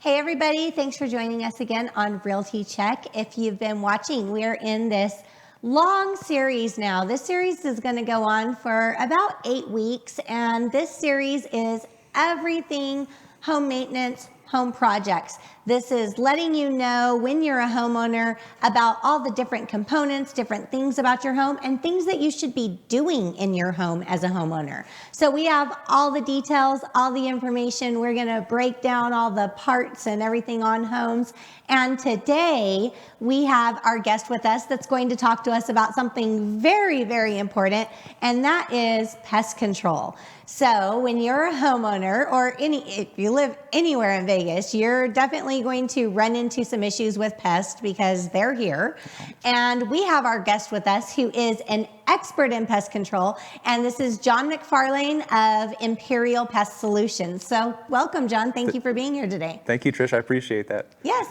Hey everybody, thanks for joining us again on Realty Check. If you've been watching, we're in this long series now. This series is going to go on for about 8 weeks, and this series is everything home maintenance, home projects. This is letting you know when you're a homeowner about all the different components, different things about your home, and things that you should be doing in your home as a homeowner. So we have all the details, all the information. We're going to break down all the parts and everything on homes. And today we have our guest with us that's going to talk to us about something very, very important, and that is pest control. So when you're a homeowner, or if you live anywhere in Vegas, you're definitely going to run into some issues with pests because they're here. And we have our guest with us who is an expert in pest control, and this is John McFarlane of Imperial Pest Solutions. So welcome, John. Thank you for being here today. Thank you, Trish. I appreciate that. Yes.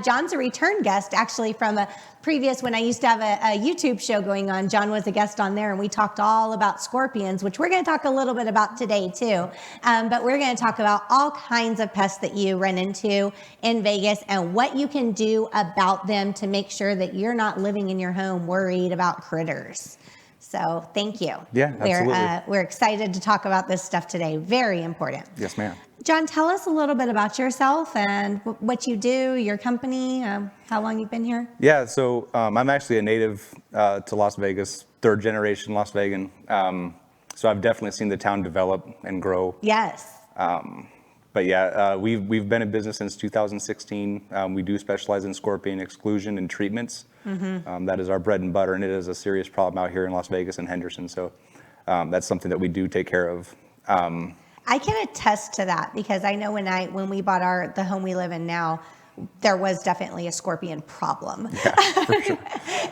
John's a return guest, actually, from a previous, when I used to have a YouTube show going on. John was a guest on there, and we talked all about scorpions, which we're going to talk a little bit about today, too. But we're going to talk about all kinds of pests that you run into in Vegas and what you can do about them to make sure that you're not living in your home worried about critters. So thank you. Yeah, absolutely. We're excited to talk about this stuff today. Very important. Yes, ma'am. John, tell us a little bit about yourself and what you do, your company, how long you've been here. Yeah, so I'm actually a native to Las Vegas, third generation Las Vegan. So I've definitely seen the town develop and grow. Yes. But yeah, we've been in business since 2016. We do specialize in scorpion exclusion and treatments. Mm-hmm. That is our bread and butter, and it is a serious problem out here in Las Vegas and Henderson. So that's something that we do take care of. I can attest to that because I know when we bought the home we live in now, there was definitely a scorpion problem. Yeah, for sure.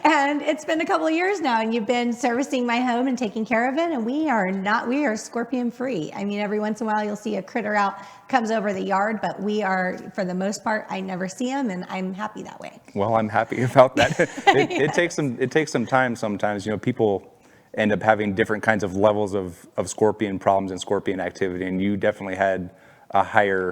And it's been a couple of years now, and you've been servicing my home and taking care of it, and we are scorpion free. I mean, every once in a while you'll see a critter comes over the yard, but we are, for the most part, I never see them, and I'm happy that way. Well, I'm happy about that. It takes some time sometimes. You know, people end up having different kinds of levels of scorpion problems and scorpion activity, and you definitely had a higher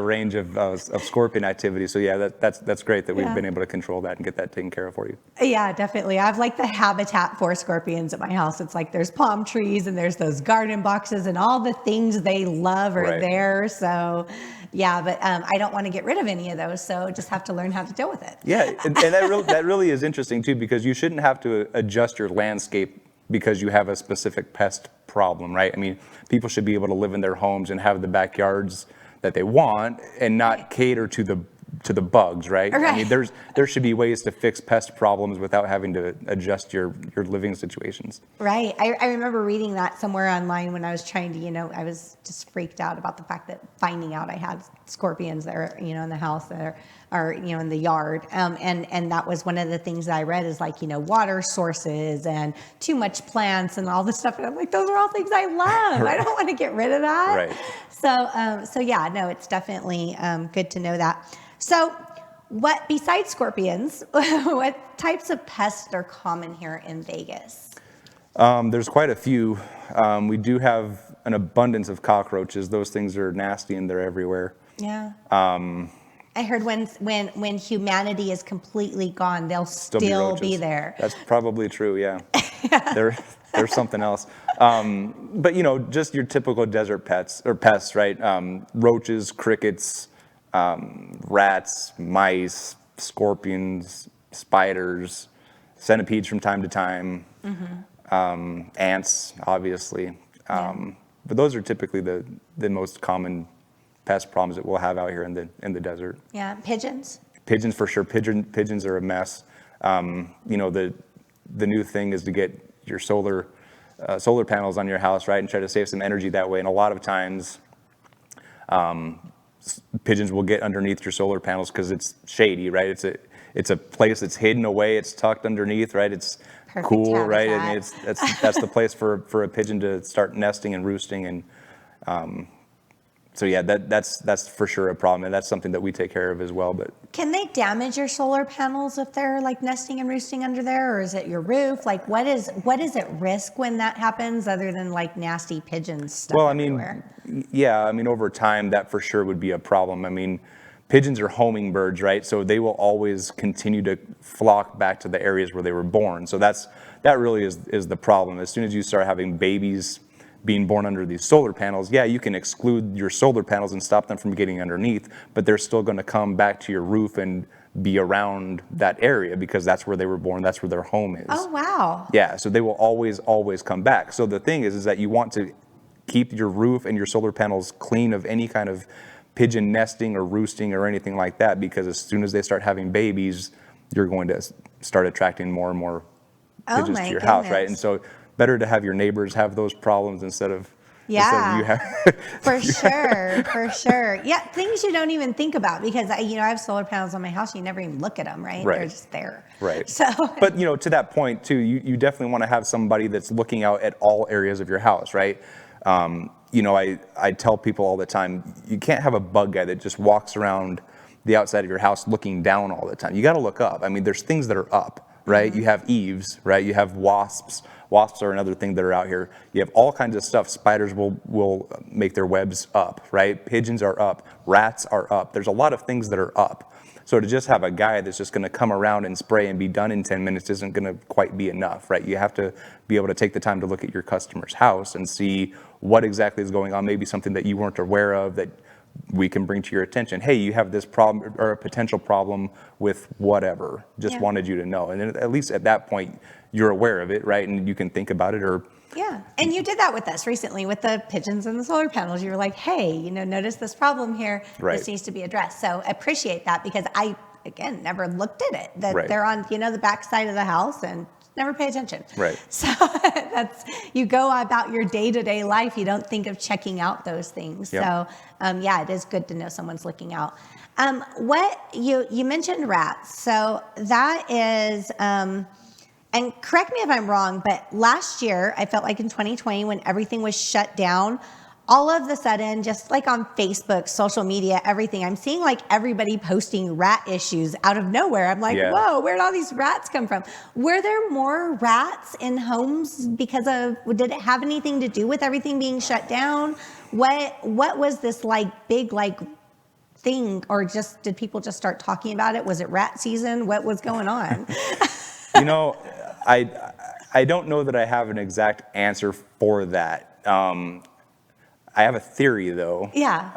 range of scorpion activity. So yeah, that's great that we've been able to control that and get that taken care of for you. Yeah, definitely. I have like the habitat for scorpions at my house. It's like there's palm trees and there's those garden boxes and all the things they love are there. So yeah, but I don't want to get rid of any of those. So just have to learn how to deal with it. Yeah, and that really is interesting too, because you shouldn't have to adjust your landscape because you have a specific pest problem, right? I mean, people should be able to live in their homes and have the backyards that they want and not cater to the bugs, right? I mean, there should be ways to fix pest problems without having to adjust your living situations. Right. I remember reading that somewhere online when I was trying to, I was just freaked out about the fact that finding out I had scorpions there, in the house that are in the yard. And that was one of the things that I read is like, water sources and too much plants and all this stuff. And I'm like, those are all things I love. I don't want to get rid of that. Right. So yeah, no, it's definitely good to know that. So besides scorpions, what types of pests are common here in Vegas? There's quite a few. We do have an abundance of cockroaches. Those things are nasty and they're everywhere. Yeah. I heard when humanity is completely gone, they'll still be there. That's probably true, yeah. There's something else. But, just your typical desert pests, right? Roaches, crickets, rats, mice, scorpions, spiders, centipedes from time to time, ants, obviously. But those are typically the most common pest problems that we'll have out here in the desert. Yeah, pigeons? Pigeons for sure. Pigeons are a mess. The new thing is to get your solar panels on your house, right, and try to save some energy that way. And a lot of times, pigeons will get underneath your solar panels because it's shady, right? It's a place that's hidden away. It's tucked underneath, right? It's perfect cool, habitat. Right? I mean, that's the place for a pigeon to start nesting and roosting. And so yeah, that's for sure a problem, and that's something that we take care of as well. But can they damage your solar panels if they're like nesting and roosting under there, or is it your roof? Like what is at risk when that happens, other than like nasty pigeons stuff? Well, everywhere? Yeah, I mean, over time, that for sure would be a problem. I mean, pigeons are homing birds, right? So they will always continue to flock back to the areas where they were born. So that really is the problem. As soon as you start having babies being born under these solar panels, yeah, you can exclude your solar panels and stop them from getting underneath, but they're still going to come back to your roof and be around that area because that's where they were born, that's where their home is. Oh, wow. Yeah, so they will always come back. So the thing is that you want to keep your roof and your solar panels clean of any kind of pigeon nesting or roosting or anything like that, because as soon as they start having babies, you're going to start attracting more and more pigeons to your house, right? And so better to have your neighbors have those problems instead of you have. For sure. Yeah, things you don't even think about because I have solar panels on my house. You never even look at them, right? They're just there. Right. So, but to that point too, you definitely want to have somebody that's looking out at all areas of your house, right? I tell people all the time, you can't have a bug guy that just walks around the outside of your house looking down all the time. You got to look up. I mean, there's things that are up, right? You have eaves, right? You have wasps. Wasps are another thing that are out here. You have all kinds of stuff. Spiders will make their webs up, right? Pigeons are up. Rats are up. There's a lot of things that are up. So to just have a guy that's just going to come around and spray and be done in 10 minutes isn't going to quite be enough, right? You have to be able to take the time to look at your customer's house and see what exactly is going on, maybe something that you weren't aware of that we can bring to your attention. Hey, you have this problem or a potential problem with whatever. Just wanted you to know. And then at least at that point, you're aware of it, right? And you can think about it or... Yeah, and you did that with us recently with the pigeons and the solar panels. You were like, hey, notice this problem here. Right. This needs to be addressed. So I appreciate that because I, again, never looked at it. That Right. they're on, the back side of the house and never pay attention. Right. So you go about your day-to-day life. You don't think of checking out those things. Yep. So it is good to know someone's looking out. What you mentioned rats. So that is, and correct me if I'm wrong, but last year, I felt like in 2020 when everything was shut down, all of a sudden, just like on Facebook, social media, everything, I'm seeing like everybody posting rat issues out of nowhere. I'm like, whoa, where'd all these rats come from? Were there more rats in homes did it have anything to do with everything being shut down? What was this big thing, or did people just start talking about it? Was it rat season? What was going on? I don't know that I have an exact answer for that. I have a theory, though. Yeah.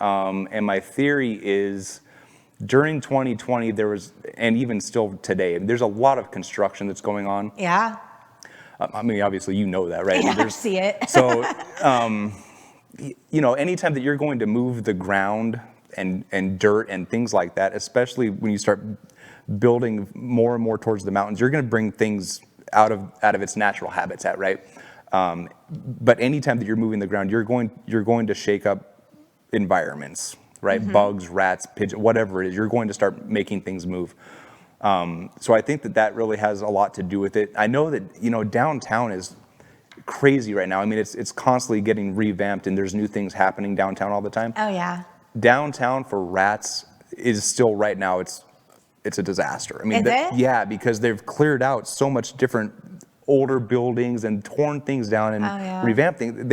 And my theory is during 2020, there was, and even still today, there's a lot of construction that's going on. Yeah. I mean, obviously, you know that, right? Yeah, I see it. So, anytime that you're going to move the ground and dirt and things like that, especially when you start building more and more towards the mountains, you're going to bring things out of its natural habitat, right? But anytime that you're moving the ground, you're going to shake up environments, right? Mm-hmm. Bugs, rats, pigeons, whatever it is, you're going to start making things move. So I think that really has a lot to do with it. I know that downtown is crazy right now. I mean, it's constantly getting revamped, and there's new things happening downtown all the time. Oh yeah. Downtown for rats is still right now. It's a disaster. I mean, is it? Yeah, because they've cleared out so much different older buildings and torn things down and revamped things.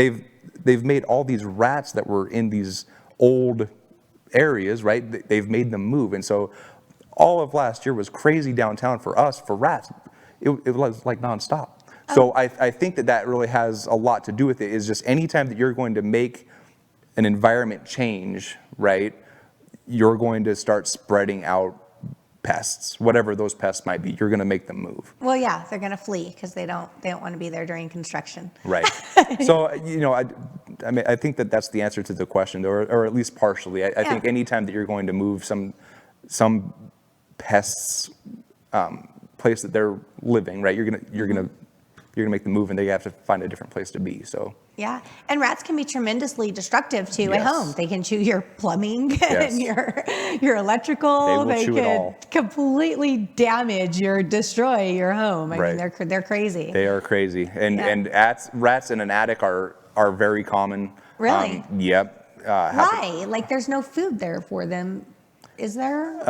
They've made all these rats that were in these old areas, right? They've made them move, and so all of last year was crazy downtown for us for rats. It was like nonstop. Oh. So I think that really has a lot to do with it. Is just anytime that you're going to make an environment change, right? You're going to start spreading out pests, whatever those pests might be. You're going to make them move. Well, yeah, they're going to flee because they don't want to be there during construction. Right. So I think that's the answer to the question, or at least partially. I think anytime that you're going to move some pests place that they're living, right? You're gonna make them move, and they have to find a different place to be. So. Yeah, and rats can be tremendously destructive too at home. They can chew your plumbing and your electrical. They can completely damage destroy your home. I mean, they're crazy. They are crazy, and rats in an attic are very common. Really? Yep. Why? Like, there's no food there for them. Is there?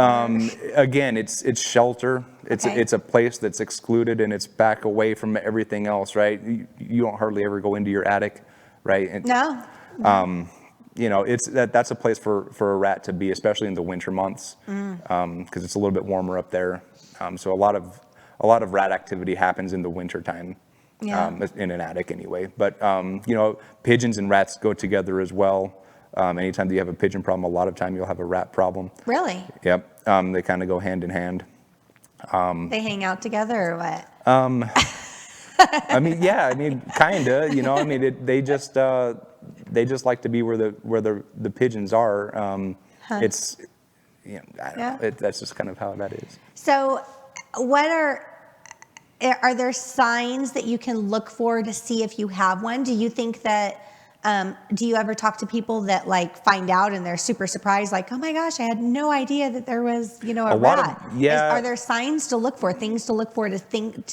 Again, it's shelter. It's a place that's excluded, and it's back away from everything else, right? You don't hardly ever go into your attic, right? No. that's a place for a rat to be, especially in the winter months, because it's a little bit warmer up there. So a lot of rat activity happens in the winter time, in an attic anyway. But pigeons and rats go together as well. Anytime that you have a pigeon problem, a lot of time you'll have a rat problem. Really? Yep. They kind of go hand in hand. They hang out together or what? I mean, kinda. They just like to be where the pigeons are. It's, I don't know. That's just kind of how that is. So, what are there signs that you can look for to see if you have one? Do you think that? Do you ever talk to people that like find out and they're super surprised, like, oh my gosh, I had no idea that there was, a rat? Are there signs to look for, things to look for to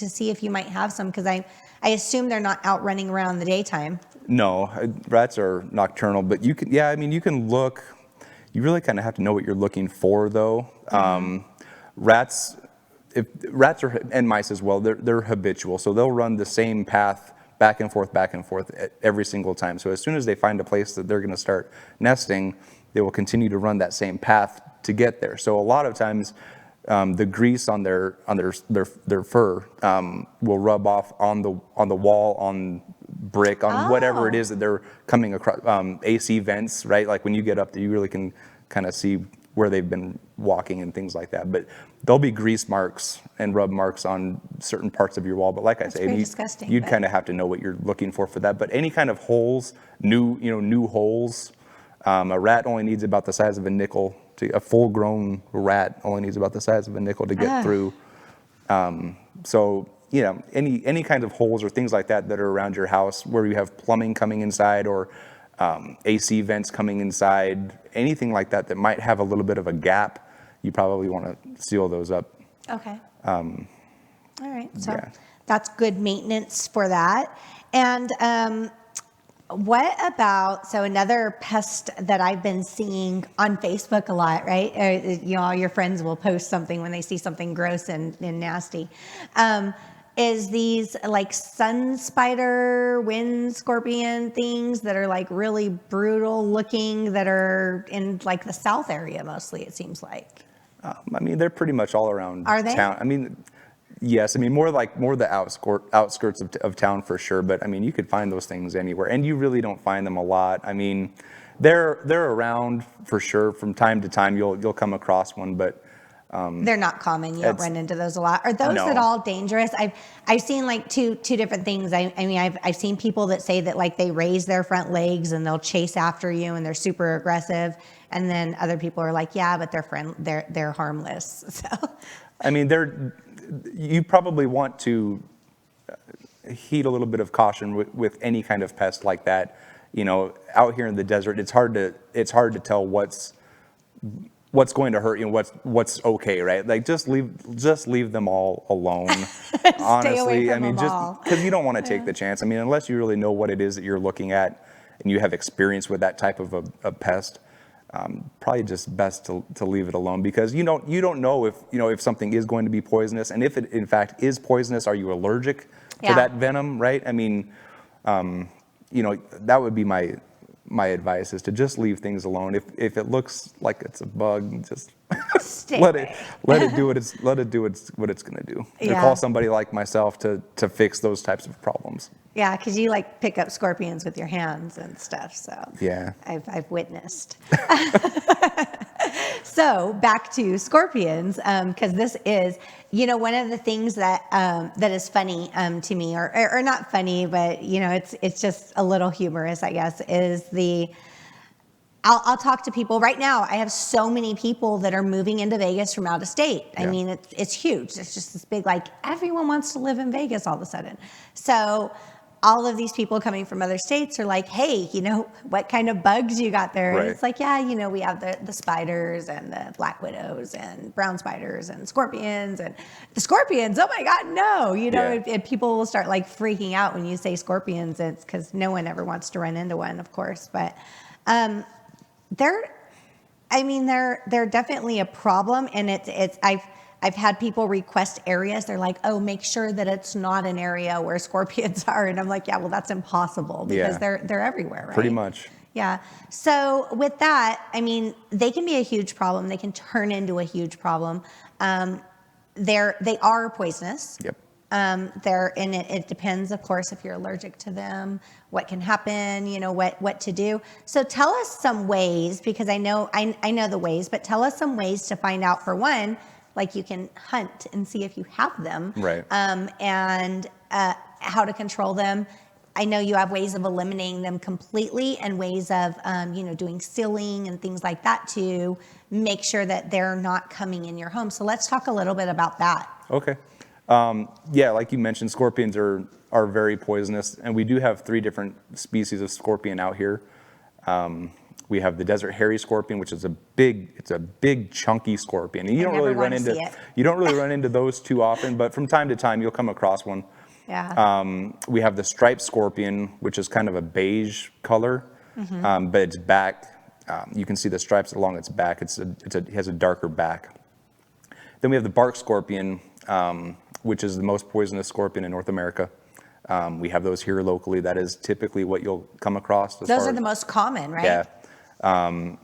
see if you might have some? Because I assume they're not out running around in the daytime. No, rats are nocturnal, but you can look. You really kind of have to know what you're looking for, though. Rats are, and mice as well, they're habitual, so they'll run the same path back and forth every single time. So as soon as they find a place that they're going to start nesting, they will continue to run that same path to get there. So a lot of times, the grease on their fur will rub off on the wall, on brick, on whatever it is that they're coming across. AC vents, right? Like when you get up there, you really can kind of see where they've been walking and things like that. But there'll be grease marks and rub marks on certain parts of your wall. But like I say, you'd kind of have to know what you're looking for that. But any kind of holes, new holes, a rat only needs about the size of a nickel. A full-grown rat only needs about the size of a nickel to get through. So any kind of holes or things like that are around your house where you have plumbing coming inside or AC vents coming inside, anything like that might have a little bit of a gap, you probably want to seal those up. Okay. All right. So that's good maintenance for that. And what about, so another pest that I've been seeing on Facebook a lot, right? All your friends will post something when they see something gross and nasty. Is these like sun spider, wind scorpion things that are like really brutal looking, that are in like the south area mostly, it seems like. They're pretty much all around town. Yes, more the outskirts of town for sure, but you could find those things anywhere, and you really don't find them a lot. They're around for sure. From time to time, you'll come across one, but they're not common. You don't run into those a lot. Are those at all dangerous? I've seen like two different things. I've seen people that say that like they raise their front legs and they'll chase after you and they're super aggressive, and then other people are like, yeah, but they're harmless. So you probably want to heed a little bit of caution with any kind of pest like that. Out here in the desert, it's hard to tell what's going to hurt you and what's okay, right? Like just leave them all alone. Honestly, Stay away from them all. Because you don't want to take the chance. Unless you really know what it is that you're looking at and you have experience with that type of a pest. Probably just best to leave it alone, because you don't know if something is going to be poisonous, and if it in fact is poisonous, are you allergic to that venom, right? That would be my advice, is to just leave things alone. If it looks like it's a bug, just let it do what it's going to do. To call somebody like myself to fix those types of problems. Yeah, because you like pick up scorpions with your hands and stuff. So yeah, I've witnessed. So back to scorpions, because this is, one of the things that that is funny to me, or not funny, but it's just a little humorous, I guess, is I'll talk to people right now. I have so many people that are moving into Vegas from out of state. It's huge. It's just this big, like, everyone wants to live in Vegas all of a sudden. So all of these people coming from other states are like, hey, what kind of bugs you got there? Right. And it's like, we have the spiders and the black widows and brown spiders and scorpions, and the scorpions, oh my God, no. If people will start like freaking out when you say scorpions, it's because no one ever wants to run into one, of course. But they're definitely a problem, and I've had people request areas. They're like, oh, make sure that it's not an area where scorpions are. And I'm like, yeah, well, that's impossible, because they're everywhere, right? Pretty much. Yeah. So with that, I mean, they can be a huge problem. They can turn into a huge problem. They are poisonous. Yep. And it depends, of course, if you're allergic to them, what can happen, what to do. So tell us some ways, because I know the ways, but tell us some ways to find out, for one, like you can hunt and see if you have them. Right. And how to control them. I know you have ways of eliminating them completely, and ways of, doing sealing and things like that to make sure that they're not coming in your home. So let's talk a little bit about that. Okay. Yeah, like you mentioned, scorpions are very poisonous, and we do have 3 different species of scorpion out here. We have the desert hairy scorpion, which is a big chunky scorpion. And you don't really run into those too often, but from time to time you'll come across one. Yeah. We have the striped scorpion, which is kind of a beige color, but its back, you can see the stripes along its back. It has a darker back. Then we have the bark scorpion, which is the most poisonous scorpion in North America. We have those here locally. That is typically what you'll come across. Those are the most common, right? Yeah.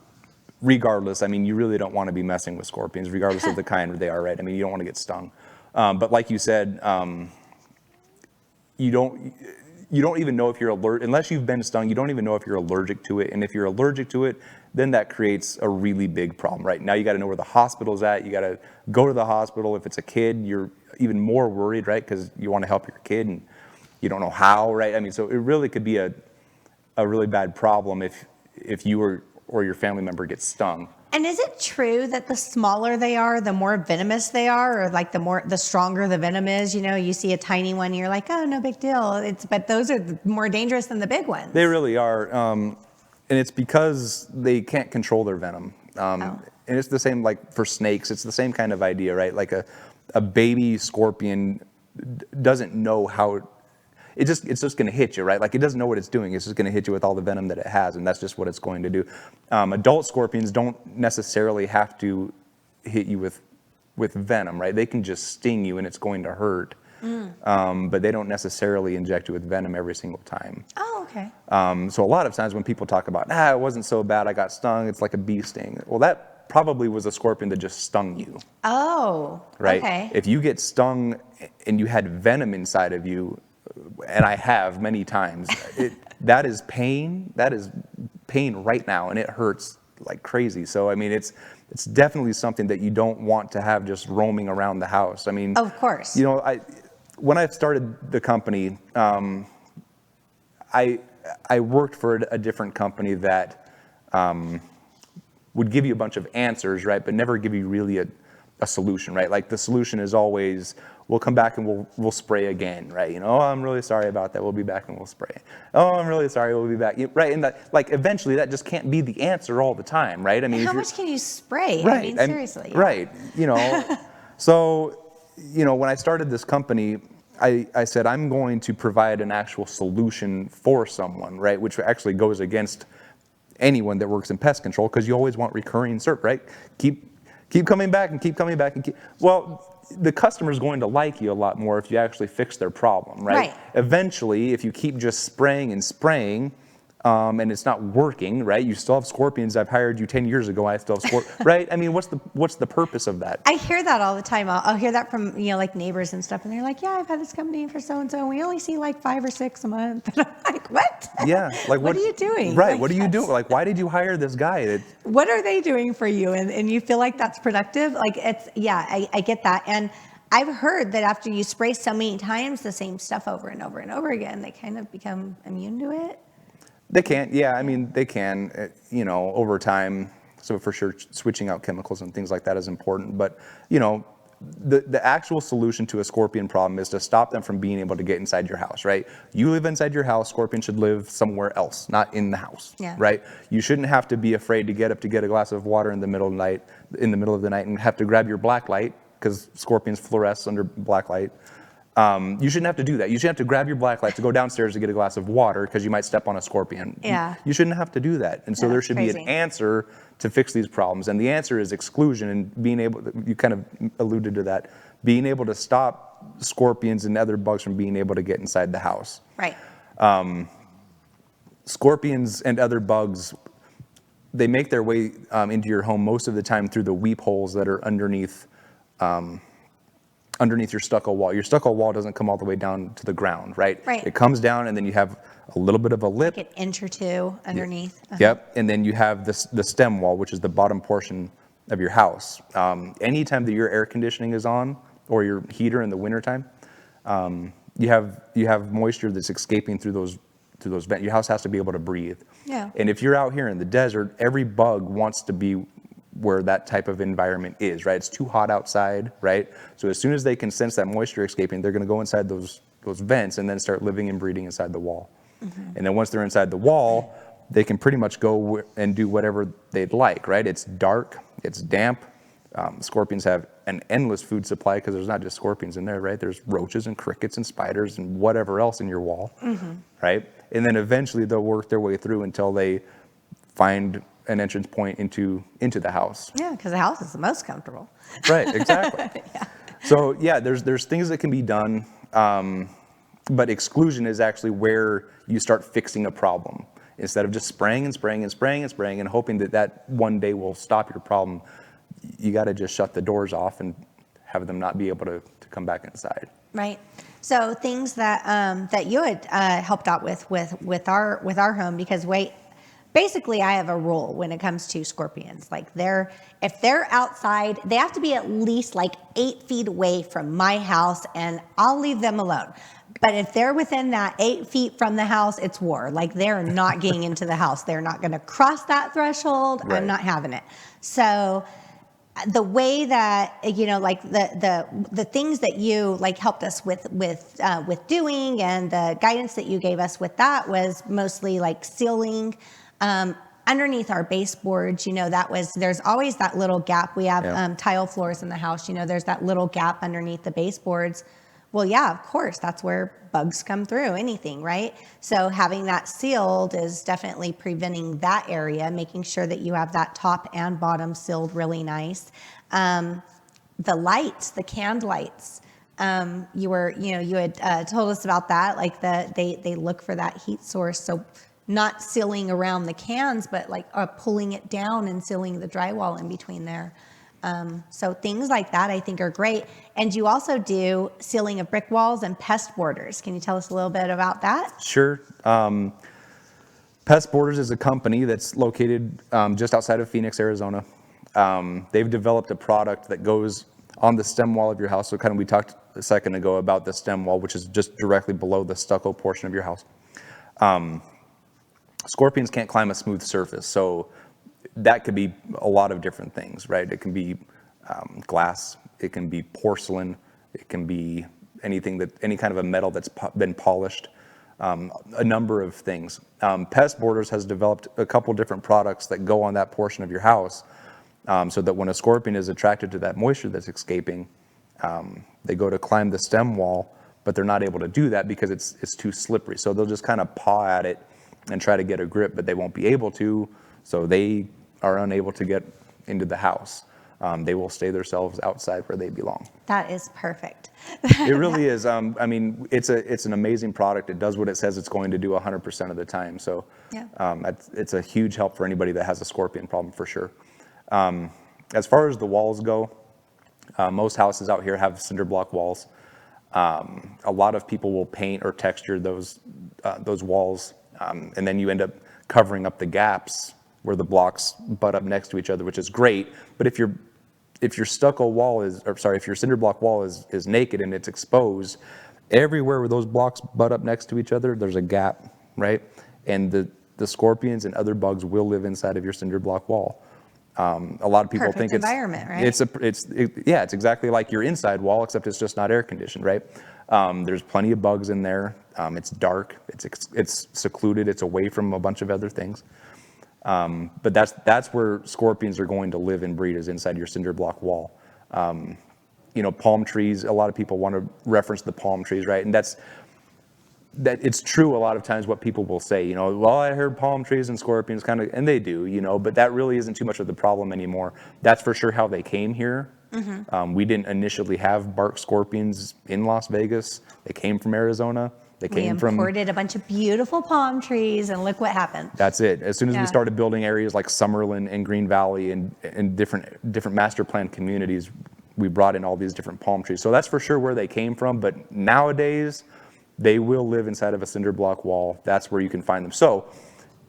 Regardless, I mean, you really don't want to be messing with scorpions, regardless of the kind they are, right? I mean, you don't want to get stung. But like you said, you don't even know if you're allergic, unless you've been stung, you don't even know if you're allergic to it. And if you're allergic to it, then that creates a really big problem, right? Now you got to know where the hospital's at. You got to go to the hospital. If it's a kid, you're even more worried, right? Because you want to help your kid and you don't know how, right? I mean, so it really could be a really bad problem if you or your family member gets stung. And is it true that the smaller they are, the more venomous they are, or like the stronger the venom is? You see a tiny one, you're like, oh, no big deal. But those are more dangerous than the big ones. They really are, and it's because they can't control their venom. And it's the same like for snakes. It's the same kind of idea, right? Like a baby scorpion doesn't know how. It's just going to hit you, right? Like it doesn't know what it's doing. It's just going to hit you with all the venom that it has, and that's just what it's going to do. Adult scorpions don't necessarily have to hit you with venom, right? They can just sting you, and it's going to hurt. But they don't necessarily inject you with venom every single time. Oh, okay. So a lot of times when people talk about, it wasn't so bad, I got stung, it's like a bee sting. Well, that probably was a scorpion that just stung you. Oh, right? Okay. If you get stung and you had venom inside of you, and I have many times, that is pain. That is pain right now, and it hurts like crazy. So, I mean, it's definitely something that you don't want to have just roaming around the house. I mean, of course. When I started the company, I worked for a different company that would give you a bunch of answers, right, but never give you really a solution, right? Like the solution is always, we'll come back and we'll spray again, right? Oh, I'm really sorry about that. We'll be back and we'll spray. Oh, I'm really sorry. We'll be back, right? And that, like, eventually that just can't be the answer all the time, right? I mean, how much can you spray? Right. I mean, seriously. Right. So, when I started this company, I said, I'm going to provide an actual solution for someone, right? Which actually goes against anyone that works in pest control, because you always want recurring service, right? Keep coming back and keep coming back and well, the customer's going to like you a lot more if you actually fix their problem, right? Eventually, if you keep just spraying and spraying, and it's not working, right? You still have scorpions. I've hired you 10 years ago. I still have scorpions, right? I mean, what's the purpose of that? I hear that all the time. I'll hear that from, like neighbors and stuff. And they're like, yeah, I've had this company for so-and-so. And we only see like 5 or 6 a month. And I'm like, what? Yeah. Like, what are you doing? Right. Like, what are you doing? Like, why did you hire this guy? What are they doing for you? And you feel like that's productive? Like I get that. And I've heard that after you spray so many times the same stuff over and over and over again, they kind of become immune to it. They can, yeah. I mean, they can, over time. So for sure, switching out chemicals and things like that is important. But, the actual solution to a scorpion problem is to stop them from being able to get inside your house, right? You live inside your house, scorpion should live somewhere else, not in the house, right? You shouldn't have to be afraid to get up to get a glass of water in the middle of the night and have to grab your black light, because scorpions fluoresce under black light. You shouldn't have to do that. You shouldn't have to grab your black light to go downstairs to get a glass of water because you might step on a scorpion. Yeah. You shouldn't have to do that. And so there should be an answer to fix these problems. And the answer is exclusion, and being able, you kind of alluded to that, being able to stop scorpions and other bugs from being able to get inside the house. Right. scorpions and other bugs, they make their way into your home most of the time through the weep holes that are underneath your stucco wall. Your stucco wall doesn't come all the way down to the ground, right? Right. It comes down, and then you have a little bit of a lip. Like an inch or two underneath. Yep, and then you have the stem wall, which is the bottom portion of your house. Anytime that your air conditioning is on, or your heater in the wintertime, you have moisture that's escaping through those vents. Your house has to be able to breathe. Yeah. And if you're out here in the desert, every bug wants to be where that type of environment is, right? It's too hot outside, right? So as soon as they can sense that moisture escaping, they're going to go inside those vents and then start living and breeding inside the wall. And then once they're inside the wall, they can pretty much go and do whatever they'd like, right? It's dark, it's damp. Scorpions have an endless food supply because there's not just scorpions in there, right? There's roaches and crickets and spiders and whatever else in your wall, right? And then eventually they'll work their way through until they find an entrance point into the house. Yeah, because the house is the most comfortable. Right, exactly. Yeah. So yeah, there's things that can be done, but exclusion is actually where you start fixing a problem. Instead of just spraying and spraying and spraying and spraying and hoping that one day will stop your problem, you got to just shut the doors off and have them not be able to come back inside. Right. So things that you had helped out with our home, because basically I have a rule when it comes to scorpions. Like if they're outside, they have to be at least like 8 feet away from my house, and I'll leave them alone. But if they're within that 8 feet from the house, it's war. Like they're not getting into the house. They're not going to cross that threshold. Right. I'm not having it. So the way that, like the things that you like helped us with doing, and the guidance that you gave us with that was mostly like sealing underneath our baseboards. There's always that little gap. We have tile floors in the house. There's that little gap underneath the baseboards. Well, yeah, of course, that's where bugs come through, anything, right? So having that sealed is definitely preventing that area, making sure that you have that top and bottom sealed really nice. The lights, the canned lights, you had told us about that, like they look for that heat source. So not sealing around the cans, but like pulling it down and sealing the drywall in between there. So things like that I think are great. And you also do sealing of brick walls and pest borders. Can you tell us a little bit about that? Sure. Pest Borders is a company that's located just outside of Phoenix, Arizona. They've developed a product that goes on the stem wall of your house. So kind of we talked a second ago about the stem wall, which is just directly below the stucco portion of your house. Scorpions can't climb a smooth surface, so that could be a lot of different things, right? It can be glass, it can be porcelain, it can be any kind of a metal that's been polished, a number of things. Pest Borders has developed a couple different products that go on that portion of your house, so that when a scorpion is attracted to that moisture that's escaping, they go to climb the stem wall, but they're not able to do that because it's too slippery. So they'll just kind of paw at it and try to get a grip, but they won't be able to, so they are unable to get into the house. They will stay themselves outside where they belong. That is perfect. It really is. I mean, it's an amazing product. It does what it says it's going to do 100% of the time. So it's a huge help for anybody that has a scorpion problem for sure. As far as the walls go, most houses out here have cinder block walls. A lot of people will paint or texture those walls, and then you end up covering up the gaps where the blocks butt up next to each other, which is great. But if your stucco wall if your cinder block wall is naked and it's exposed, everywhere where those blocks butt up next to each other, there's a gap, right? And the scorpions and other bugs will live inside of your cinder block wall. A lot of people Perfect think environment, right? It's exactly like your inside wall, except it's just not air conditioned, right? There's plenty of bugs in there. It's dark. It's secluded. It's away from a bunch of other things. But that's where scorpions are going to live and breed, is inside your cinder block wall. Palm trees. A lot of people want to reference the palm trees, right? And that it's true a lot of times what people will say, well, I heard palm trees and scorpions and they do, but that really isn't too much of the problem anymore. That's for sure how they came here. Mm-hmm. We didn't initially have bark scorpions in Las Vegas. They came from Arizona. They We came from. imported a bunch of beautiful palm trees, and look what happened. That's it. As soon as Yeah. we started building areas like Summerlin and Green Valley and different master plan communities, we brought in all these different palm trees. So that's for sure where they came from. But nowadays, they will live inside of a cinder block wall. That's where you can find them. So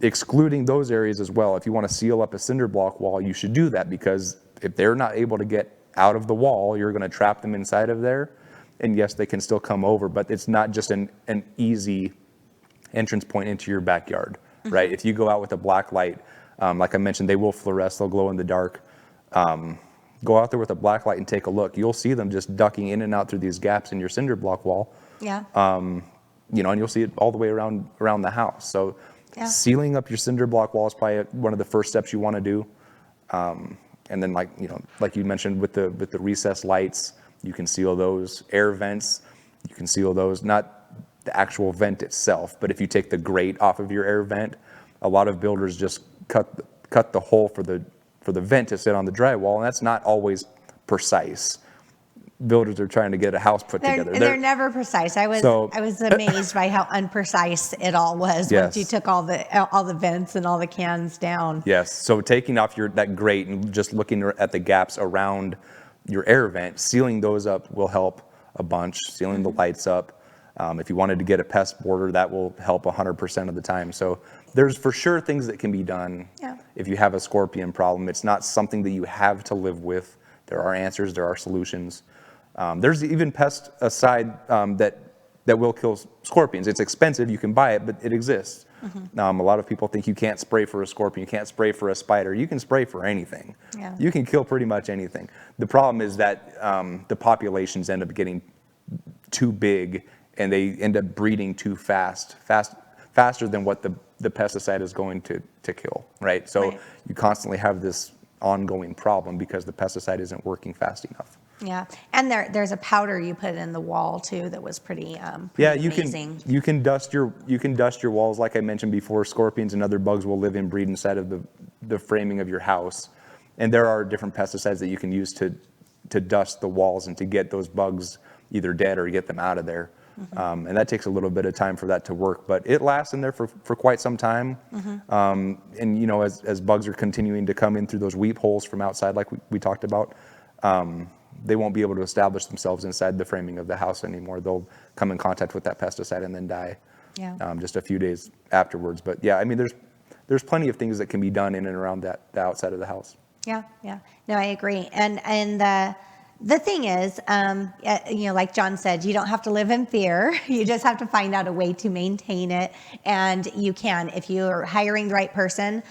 excluding those areas as well, if you want to seal up a cinder block wall, you should do that, because if they're not able to get out of the wall, you're going to trap them inside of there. And yes, they can still come over, but it's not just an easy entrance point into your backyard, right? If you go out with a black light, like I mentioned, they will fluoresce, they'll glow in the dark. Go out there with a black light and take a look. You'll see them just ducking in and out through these gaps in your cinder block wall. Yeah. And you'll see it all the way around the house. So Yeah. sealing up your cinder block wall is probably one of the first steps you want to do. And then like you mentioned with the recessed lights, you can seal those. Air vents, you can seal those. Not the actual vent itself, but if you take the grate off of your air vent, a lot of builders just cut the hole for the vent to sit on the drywall, and that's not always precise. Builders are trying to get a house put together. They're never precise. I was amazed by how unprecise it all was once you took all the vents and all the cans down. Yes. So taking off that grate and just looking at the gaps around your air vent, sealing those up will help a bunch. Sealing the lights up. If you wanted to get a pest border, that will help 100% of the time. So there's for sure things that can be done. Yeah. If you have a scorpion problem, it's not something that you have to live with. There are answers. There are solutions. There's even pesticide that will kill scorpions. It's expensive. You can buy it, but it exists. A lot of people think you can't spray for a scorpion. You can't spray for a spider. You can spray for anything. Yeah. You can kill pretty much anything. The problem is that the populations end up getting too big, and they end up breeding too faster than what the pesticide is going to kill, right? So you constantly have this ongoing problem because the pesticide isn't working fast enough. Yeah, and there's a powder you put in the wall too that was pretty amazing. You can dust your walls, like I mentioned before. Scorpions and other bugs will live and breed inside of the framing of your house, and there are different pesticides that you can use to dust the walls and to get those bugs either dead or get them out of there. And that takes a little bit of time for that to work, but it lasts in there for quite some time. And as bugs are continuing to come in through those weep holes from outside, like we talked about, they won't be able to establish themselves inside the framing of the house anymore. They'll come in contact with that pesticide and then die just a few days afterwards. But yeah, I mean, there's plenty of things that can be done in and around the outside of the house. Yeah. No, I agree. And the thing is, like John said, you don't have to live in fear. You just have to find out a way to maintain it. And you can, if you're hiring the right person,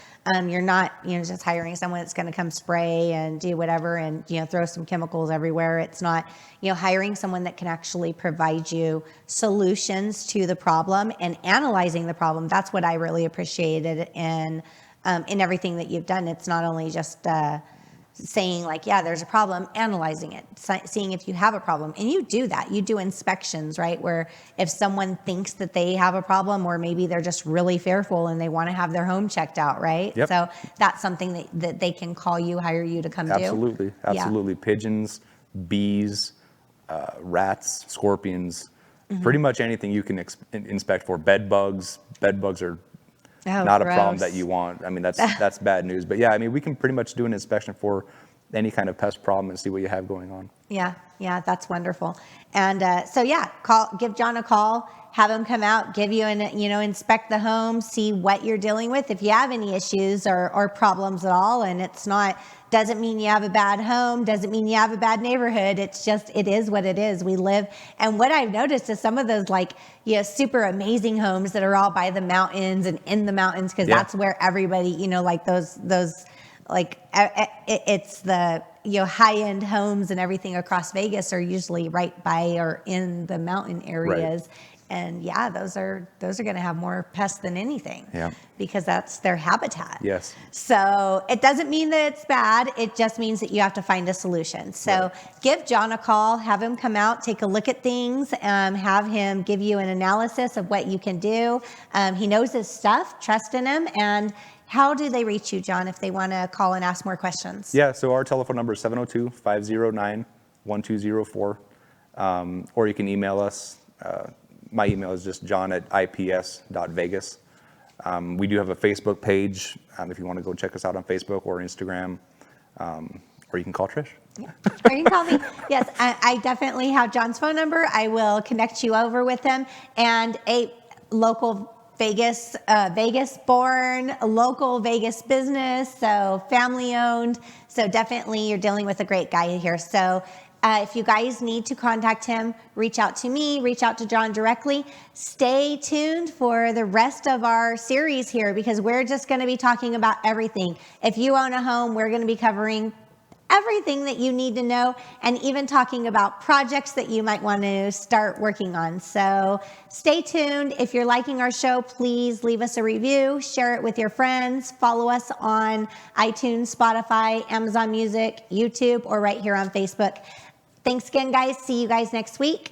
you're not, just hiring someone that's going to come spray and do whatever and, throw some chemicals everywhere. It's not, hiring someone that can actually provide you solutions to the problem and analyzing the problem. That's what I really appreciated in everything that you've done. It's not only just, saying like, yeah, there's a problem, analyzing it, seeing if you have a problem. And you do that. You do inspections, right? Where if someone thinks that they have a problem, or maybe they're just really fearful and they want to have their home checked out, right? Yep. So that's something that they can call you, hire you to come do. Absolutely. Yeah. Pigeons, bees, rats, scorpions, pretty much anything you can inspect for. Bed bugs. Bed bugs are not a problem that you want. I mean, that's bad news. But yeah, I mean, we can pretty much do an inspection for any kind of pest problem and see what you have going on. Yeah, that's wonderful. And give John a call, have him come out, give you inspect the home, see what you're dealing with. If you have any issues or problems at all, and doesn't mean you have a bad home, doesn't mean you have a bad neighborhood. It's just, it is what it is. We live. And what I've noticed is some of those super amazing homes that are all by the mountains and in the mountains, because that's where everybody, it's the, high-end homes and everything across Vegas are usually right by or in the mountain areas. Right. And those are going to have more pests than anything, because that's their habitat. Yes. So it doesn't mean that it's bad. It just means that you have to find a solution. So give John a call, have him come out, take a look at things, have him give you an analysis of what you can do. He knows his stuff. Trust in him. And how do they reach you, John, if they want to call and ask more questions? Yeah. So our telephone number is 702-509-1204, or you can email us. my email is just john@ips.vegas. We do have a Facebook page if you want to go check us out on Facebook or Instagram, or you can call Trish. Or you can call me. Yes, I definitely have John's phone number. I will connect you over with him, and a local Vegas born, local Vegas business, so family owned. So definitely you're dealing with a great guy here. So if you guys need to contact him, reach out to me, reach out to John directly. Stay tuned for the rest of our series here, because we're just going to be talking about everything. If you own a home, we're going to be covering everything that you need to know, and even talking about projects that you might want to start working on. So stay tuned. If you're liking our show, please leave us a review, share it with your friends, follow us on iTunes, Spotify, Amazon Music, YouTube, or right here on Facebook. Thanks again, guys. See you guys next week.